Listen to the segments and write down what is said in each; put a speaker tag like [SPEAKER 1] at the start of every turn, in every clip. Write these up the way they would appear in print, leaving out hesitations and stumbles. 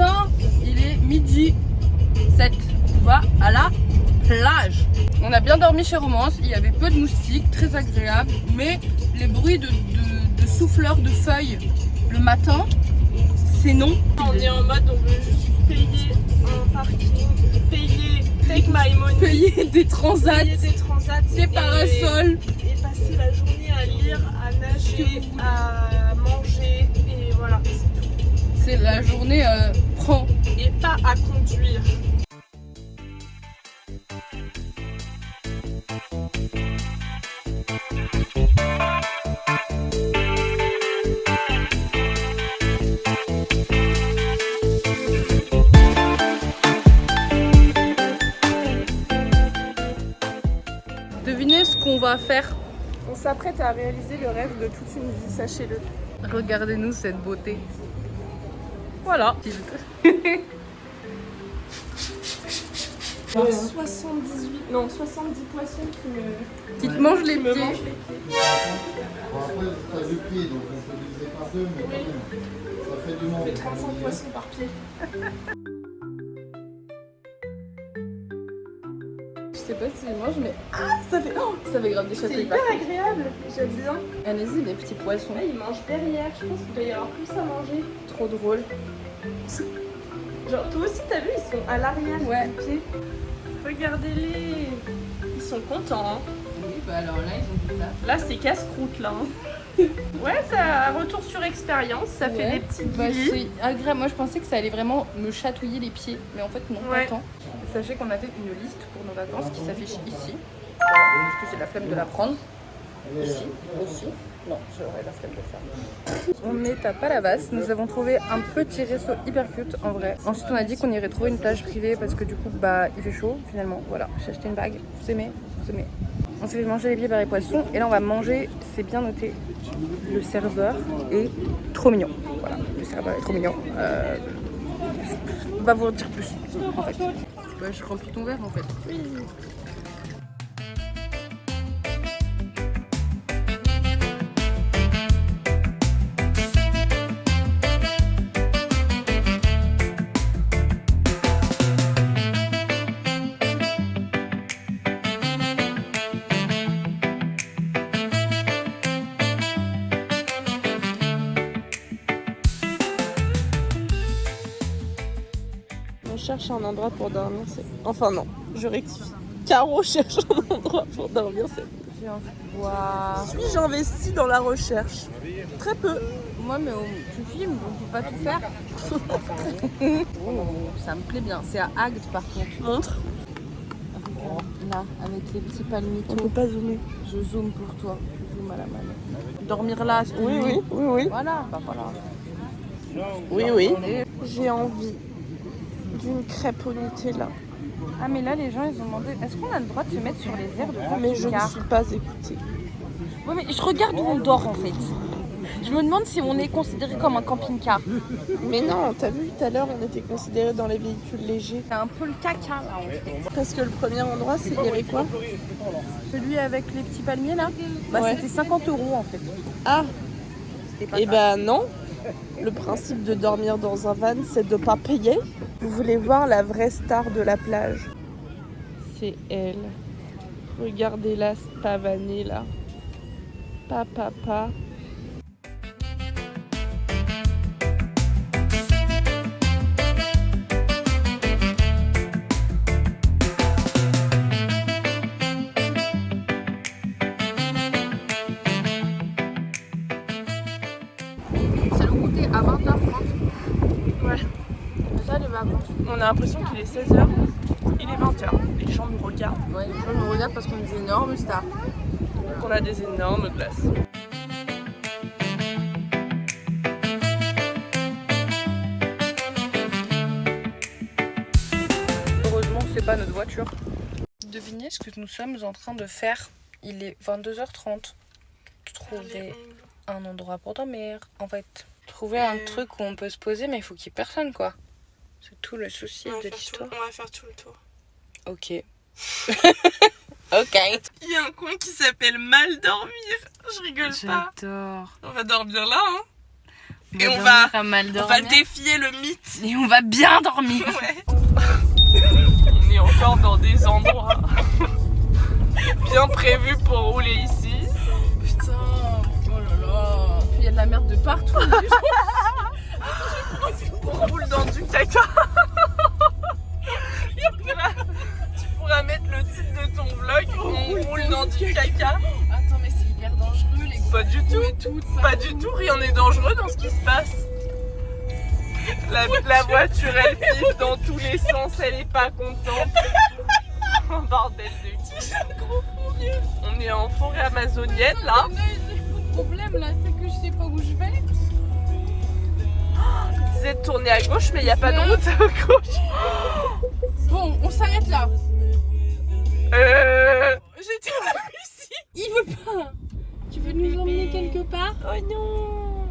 [SPEAKER 1] matin, il est midi 7. On va à la plage. On a bien dormi chez Romance, il y avait peu de moustiques, très agréable, mais les bruits de souffleurs de feuilles le matin, c'est non.
[SPEAKER 2] On est en mode on veut juste payer un parking, payer take my money,
[SPEAKER 1] Payer des transats,
[SPEAKER 2] des
[SPEAKER 1] parasols
[SPEAKER 2] et passer la journée à lire, à nager, à manger et voilà, c'est tout.
[SPEAKER 1] C'est la journée prend.
[SPEAKER 2] Et pas à conduire.
[SPEAKER 1] Devinez ce qu'on va faire.
[SPEAKER 2] On s'apprête à réaliser le rêve de toute une vie, sachez-le.
[SPEAKER 1] Regardez-nous cette beauté. Voilà.
[SPEAKER 2] 78, non 70 poissons
[SPEAKER 1] Qui te mangent les
[SPEAKER 2] me
[SPEAKER 1] pieds.
[SPEAKER 2] mangent les pieds.
[SPEAKER 3] Bon, après, t'as deux pieds, donc on peut diviser par deux, mais quand même, ça fait du monde.
[SPEAKER 2] Je fais 35 poissons par pied.
[SPEAKER 1] Je sais pas si je mange, mais ça fait grave des
[SPEAKER 2] C'est
[SPEAKER 1] châteaux
[SPEAKER 2] hyper agréable, j'aime bien.
[SPEAKER 1] Allez-y, les petits poissons.
[SPEAKER 2] Là, ils mangent derrière, je pense qu'il doit y avoir plus à manger.
[SPEAKER 1] Trop drôle.
[SPEAKER 2] Genre, toi aussi, t'as vu, ils sont à l'arrière
[SPEAKER 1] Ouais.
[SPEAKER 2] du pied. Regardez-les. Ils sont contents. Hein.
[SPEAKER 1] Oui, bah alors là, ils ont tout ça.
[SPEAKER 2] Là, c'est casse-croûte, là. Hein. Ouais, ça retour sur expérience, ça fait des petits
[SPEAKER 1] bah,
[SPEAKER 2] guillis.
[SPEAKER 1] c'est agréable. Moi, je pensais que ça allait vraiment me chatouiller les pieds, mais en fait, non,
[SPEAKER 2] Ouais.
[SPEAKER 1] pas tant. Sachez qu'on a fait une liste pour nos vacances qui s'affiche ici. Voilà, parce que j'ai la flemme de la prendre. Ici, aussi. Non, j'aurais la flemme de le faire. On est à Palavas. Nous avons trouvé un petit resto hyper cute en vrai. Ensuite, on a dit qu'on irait trouver une plage privée parce que du coup, bah, il fait chaud finalement. Voilà, j'ai acheté une bague. Vous aimez? Vous aimez? On s'est fait manger les billets et poissons et là on va manger, c'est bien noté, le serveur est trop mignon. Voilà, le serveur est trop mignon. On va vous en dire plus en fait. Ouais, je remplis ton verre en fait. Oui.
[SPEAKER 2] On cherche un endroit pour dormir, c'est... Enfin non, je rectifie. Caro cherche un endroit pour dormir, c'est...
[SPEAKER 1] J'ai envie de boire.
[SPEAKER 2] Suis-je investi dans la recherche? Très peu.
[SPEAKER 1] Moi, mais tu filmes, on peut pas tout faire. Ça me plaît bien. C'est à Agde par contre.
[SPEAKER 2] Montre.
[SPEAKER 1] Là, avec les petits
[SPEAKER 2] On
[SPEAKER 1] palmitos.
[SPEAKER 2] peut pas zoomer.
[SPEAKER 1] Je zoome pour toi. Je zoome à la manette. Dormir là, c'est
[SPEAKER 2] Oui, oui, oui, oui.
[SPEAKER 1] Voilà, bah voilà.
[SPEAKER 2] Oui, oui.
[SPEAKER 1] Attendez.
[SPEAKER 2] J'ai envie d'une crêpe au Nutella.
[SPEAKER 1] Ah, mais là, les gens, ils ont demandé est-ce qu'on a le droit de se mettre sur les airs de
[SPEAKER 2] Mais je ne
[SPEAKER 1] camping-car?
[SPEAKER 2] suis pas écoutée.
[SPEAKER 1] Ouais, mais je regarde où on dort en fait. Je me demande si on est considéré comme un camping-car.
[SPEAKER 2] Mais non, t'as vu tout à l'heure, on était considérés dans les véhicules légers.
[SPEAKER 1] C'est un peu le caca là en fait.
[SPEAKER 2] Parce que le premier endroit, c'est il y avait quoi?
[SPEAKER 1] Celui avec les petits palmiers là, bah
[SPEAKER 2] Ouais.
[SPEAKER 1] c'était 50 € en fait.
[SPEAKER 2] Ah,
[SPEAKER 1] C'était pas
[SPEAKER 2] et
[SPEAKER 1] ça.
[SPEAKER 2] ben non. Le principe de dormir dans un van, c'est de pas payer. Vous voulez voir la vraie star de la plage? C'est elle. Regardez-la, ce pavané là. Papa.
[SPEAKER 1] C'est le goûter à 20h30.
[SPEAKER 2] Ouais.
[SPEAKER 1] C'est ça les vacances.
[SPEAKER 2] On a l'impression qu'il est 16h. Il est 20h. Les gens nous regardent.
[SPEAKER 1] Ouais, les gens me regardent parce qu'on est des énormes stars.
[SPEAKER 2] On a des énormes glaces.
[SPEAKER 1] Heureusement que c'est pas notre voiture. Devinez ce que nous sommes en train de faire. Il est 22h30. Trouver un endroit pour dormir. En fait, trouver un truc où on peut se poser, mais il faut qu'il y ait personne quoi. C'est tout le souci de l'histoire.
[SPEAKER 2] On va faire tout le tour.
[SPEAKER 1] Ok. Ok.
[SPEAKER 2] Il y a un coin qui s'appelle Mal dormir. Je rigole pas.
[SPEAKER 1] J'adore.
[SPEAKER 2] On va dormir là, hein. Et on va défier le mythe.
[SPEAKER 1] Et on va bien dormir.
[SPEAKER 2] Ouais. On est encore dans des endroits bien prévus pour rouler ici.
[SPEAKER 1] Putain, oh là là. Puis il y a de la merde de partout.
[SPEAKER 2] On roule dans du caca. Tu pourras mettre le titre de ton vlog. On roule dans du caca.
[SPEAKER 1] Attends, mais c'est hyper dangereux les gars.
[SPEAKER 2] Pas du tout. Pas du tout. Rien n'est dangereux dans ce qui se passe. La voiture elle pipe dans tous les sens. Elle est pas contente. Un bordel de qui. On est en forêt amazonienne là.
[SPEAKER 1] Le problème là, c'est que je sais pas où je vais.
[SPEAKER 2] Il disait de tourner à gauche, mais il n'y a pas de route à gauche.
[SPEAKER 1] Bon, on s'arrête là.
[SPEAKER 2] J'étais ici.
[SPEAKER 1] Il veut pas. Tu veux nous emmener quelque part?
[SPEAKER 2] Oh non.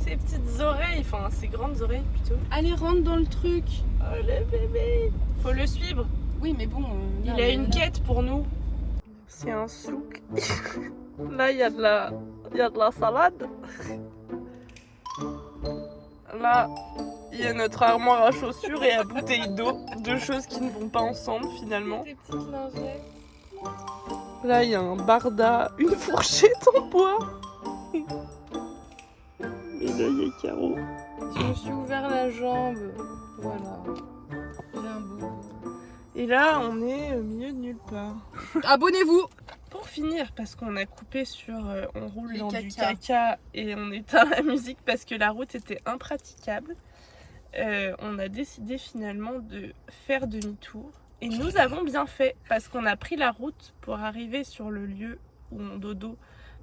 [SPEAKER 2] Ses petites oreilles, enfin ses grandes oreilles plutôt.
[SPEAKER 1] Allez, rentre dans le truc.
[SPEAKER 2] Oh le bébé. Faut le suivre.
[SPEAKER 1] Oui, mais bon.
[SPEAKER 2] Il a une quête pour nous. C'est un souk. Là, il y a de la salade. Là, il y a notre armoire à chaussures et à bouteille d'eau. Deux choses qui ne vont pas ensemble finalement.
[SPEAKER 1] Des petites lingettes.
[SPEAKER 2] Là, il y a un barda, une fourchette en bois. Et là, il y a Caro.
[SPEAKER 1] Je me suis ouvert la jambe. Voilà. J'ai un bout.
[SPEAKER 2] Et là, on est au milieu de nulle part.
[SPEAKER 1] Abonnez-vous.
[SPEAKER 2] Pour finir, parce qu'on a coupé sur on roule
[SPEAKER 1] Les
[SPEAKER 2] dans
[SPEAKER 1] caca.
[SPEAKER 2] du caca et on éteint la musique parce que la route était impraticable, on a décidé finalement de faire demi-tour. Et nous avons bien fait parce qu'on a pris la route pour arriver sur le lieu où on dodo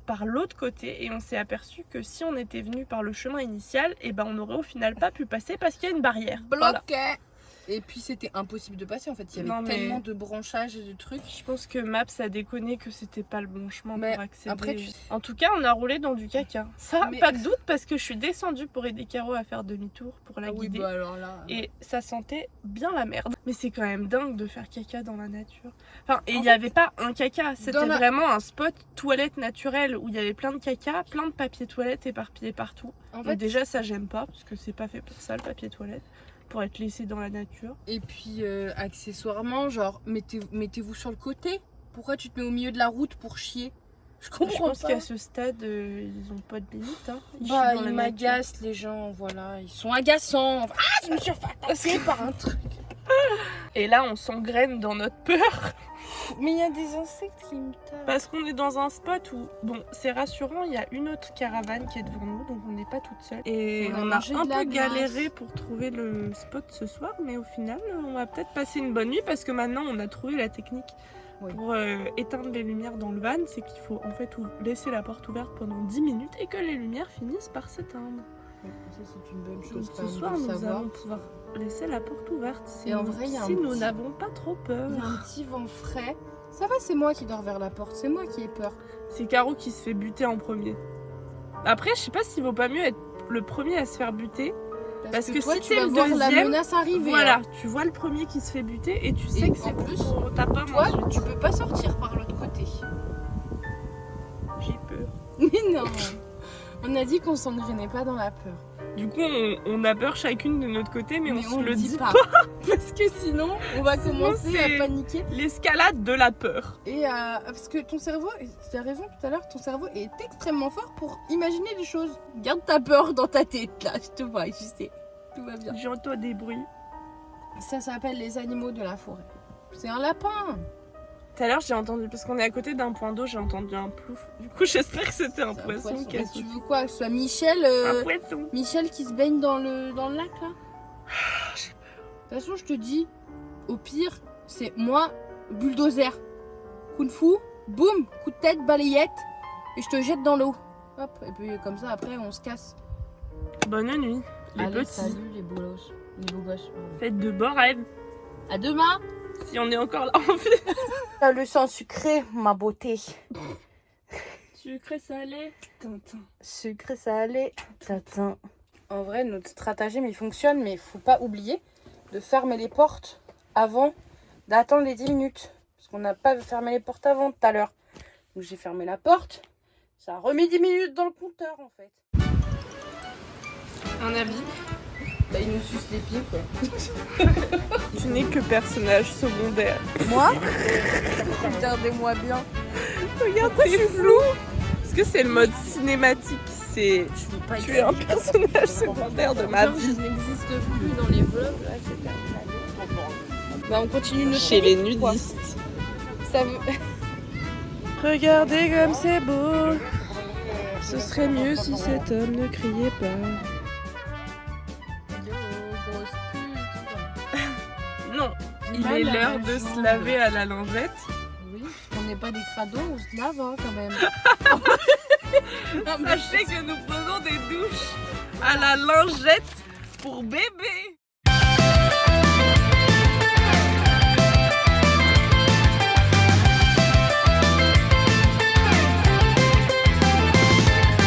[SPEAKER 2] par l'autre côté et on s'est aperçu que si on était venu par le chemin initial, et ben on n'aurait au final pas pu passer parce qu'il y a une barrière. Voilà.
[SPEAKER 1] Bloqué. Et puis c'était impossible de passer en fait, il y avait
[SPEAKER 2] Non, mais
[SPEAKER 1] tellement de branchages et de trucs.
[SPEAKER 2] Je pense que Maps a déconné que c'était pas le bon chemin
[SPEAKER 1] Mais
[SPEAKER 2] pour accéder.
[SPEAKER 1] après,
[SPEAKER 2] En tout cas, on a roulé dans du caca. Ça,
[SPEAKER 1] Mais-
[SPEAKER 2] pas de doute, parce que je suis descendue pour aider Caro à faire demi-tour pour la
[SPEAKER 1] Ah oui,
[SPEAKER 2] guider.
[SPEAKER 1] bah alors là.
[SPEAKER 2] Et ça sentait bien la merde. Mais c'est quand même dingue de faire caca dans la nature. Enfin, et il
[SPEAKER 1] En
[SPEAKER 2] n'y
[SPEAKER 1] fait,
[SPEAKER 2] avait pas un caca, c'était
[SPEAKER 1] dans la-
[SPEAKER 2] vraiment un spot toilette naturelle où il y avait plein de caca, plein de papier toilette éparpillés partout.
[SPEAKER 1] En
[SPEAKER 2] Donc
[SPEAKER 1] fait,
[SPEAKER 2] déjà, ça j'aime pas, parce que c'est pas fait pour ça le papier toilette, pour être laissé dans la nature.
[SPEAKER 1] et puis accessoirement, genre mettez-vous sur le côté. Pourquoi tu te mets au milieu de la route pour chier? Je
[SPEAKER 2] Je
[SPEAKER 1] comprends
[SPEAKER 2] pense
[SPEAKER 1] pas.
[SPEAKER 2] qu'à ce stade, ils ont pas de limite. Hein. Ils
[SPEAKER 1] Bah,
[SPEAKER 2] chient dans la
[SPEAKER 1] ils
[SPEAKER 2] nature.
[SPEAKER 1] m'agacent les gens, voilà, ils sont agaçants. Ah, je me suis fait attaquer par un truc.
[SPEAKER 2] Et là, on s'engraine dans notre peur.
[SPEAKER 1] Mais il y a des insectes qui me tapent.
[SPEAKER 2] Parce qu'on est dans un spot où, bon, c'est rassurant, il y a une autre caravane qui est devant nous, donc on n'est pas toute seule. Et
[SPEAKER 1] On a
[SPEAKER 2] on a
[SPEAKER 1] mangé
[SPEAKER 2] un
[SPEAKER 1] de la
[SPEAKER 2] peu
[SPEAKER 1] glace.
[SPEAKER 2] galéré pour trouver le spot ce soir, mais au final, on va peut-être passer une bonne nuit parce que maintenant, on a trouvé la technique
[SPEAKER 1] Oui.
[SPEAKER 2] pour éteindre les lumières dans le van. C'est qu'il faut en fait laisser la porte ouverte pendant 10 minutes et que les lumières finissent par s'éteindre.
[SPEAKER 1] Ça, c'est une bonne
[SPEAKER 2] Donc
[SPEAKER 1] chose.
[SPEAKER 2] ce soir, nous allons pouvoir laisser la porte ouverte si,
[SPEAKER 1] Et en vrai, il y a un
[SPEAKER 2] si nous
[SPEAKER 1] petit-
[SPEAKER 2] n'avons pas trop peur.
[SPEAKER 1] Il y a un petit vent frais. Ça va, c'est moi qui dors vers la porte, c'est moi qui ai peur.
[SPEAKER 2] C'est Caro qui se fait buter en premier. Après, je sais pas s'il vaut pas mieux être le premier à se faire buter. Parce que
[SPEAKER 1] toi,
[SPEAKER 2] si
[SPEAKER 1] tu
[SPEAKER 2] t'es
[SPEAKER 1] vas
[SPEAKER 2] le
[SPEAKER 1] voir la
[SPEAKER 2] deuxième,
[SPEAKER 1] menace arriver.
[SPEAKER 2] Voilà,
[SPEAKER 1] hein.
[SPEAKER 2] tu vois le premier qui se fait buter et tu sais
[SPEAKER 1] Et
[SPEAKER 2] que c'est
[SPEAKER 1] en plus,
[SPEAKER 2] pour ta pomme
[SPEAKER 1] Toi,
[SPEAKER 2] ensuite.
[SPEAKER 1] tu peux pas sortir par l'autre côté.
[SPEAKER 2] J'ai peur.
[SPEAKER 1] Mais non. On a dit qu'on s'engrainait pas dans la peur.
[SPEAKER 2] Du coup, on a peur chacune de notre côté, mais on se le dit pas.
[SPEAKER 1] Parce que sinon, on va
[SPEAKER 2] Sinon,
[SPEAKER 1] commencer
[SPEAKER 2] c'est-
[SPEAKER 1] à paniquer.
[SPEAKER 2] L'escalade de la peur.
[SPEAKER 1] Et parce que ton cerveau, tu as raison tout à l'heure, ton cerveau est extrêmement fort pour imaginer des choses. Garde ta peur dans ta tête là, je te vois, je sais. Tout va bien.
[SPEAKER 2] J'entends des bruits.
[SPEAKER 1] Ça s'appelle les animaux de la forêt. C'est un lapin.
[SPEAKER 2] Tout à l'heure, j'ai entendu, parce qu'on est à côté d'un point d'eau, j'ai entendu un plouf. Du coup, j'espère que c'était un
[SPEAKER 1] C'est
[SPEAKER 2] poisson qui a
[SPEAKER 1] Mais tu
[SPEAKER 2] sauté.
[SPEAKER 1] veux quoi? Que ce soit Michel,
[SPEAKER 2] Un poisson.
[SPEAKER 1] Michel qui se baigne dans le lac là? De toute façon, je te dis, au pire, c'est moi, bulldozer. Kung fu, boum, coup de tête, balayette, et je te jette dans l'eau. Hop, et puis comme ça, après, on se casse.
[SPEAKER 2] Bonne nuit, les
[SPEAKER 1] Allez,
[SPEAKER 2] petits.
[SPEAKER 1] salut les beaux gosses. Les beaux gosses.
[SPEAKER 2] Faites de beaux rêves.
[SPEAKER 1] À demain.
[SPEAKER 2] Si on est encore là en vie.
[SPEAKER 1] Le sang sucré, ma beauté.
[SPEAKER 2] Sucré salé. Tintin.
[SPEAKER 1] Sucré salé, tatin. En vrai, notre stratagème, il fonctionne, mais il faut pas oublier de fermer les portes avant d'attendre les 10 minutes. Parce qu'on n'a pas fermé les portes avant tout à l'heure. Donc j'ai fermé la porte. Ça a remis 10 minutes dans le compteur, en fait.
[SPEAKER 2] Un avis?
[SPEAKER 1] Bah, il nous suce les pieds, quoi.
[SPEAKER 2] Tu n'es que personnage secondaire.
[SPEAKER 1] Moi? Regardez-moi bien.
[SPEAKER 2] Regarde, c'est flou. Est-ce que c'est le mode cinématique? C'est...
[SPEAKER 1] Je veux pas
[SPEAKER 2] Tu es un personnage secondaire de ma vie.
[SPEAKER 1] Je n'existe plus dans les vlogs. Là, c'est terminé. Bah, on continue notre
[SPEAKER 2] Chez les
[SPEAKER 1] série, quoi.
[SPEAKER 2] nudistes.
[SPEAKER 1] Ça veut...
[SPEAKER 2] Regardez comme c'est beau. Ce serait mieux si cet homme ne criait pas. Non, il est l'heure de se laver à la lingette.
[SPEAKER 1] Oui, on n'est pas des crados, on se lave hein, quand même.
[SPEAKER 2] Sachez que nous prenons des douches à la lingette pour bébé.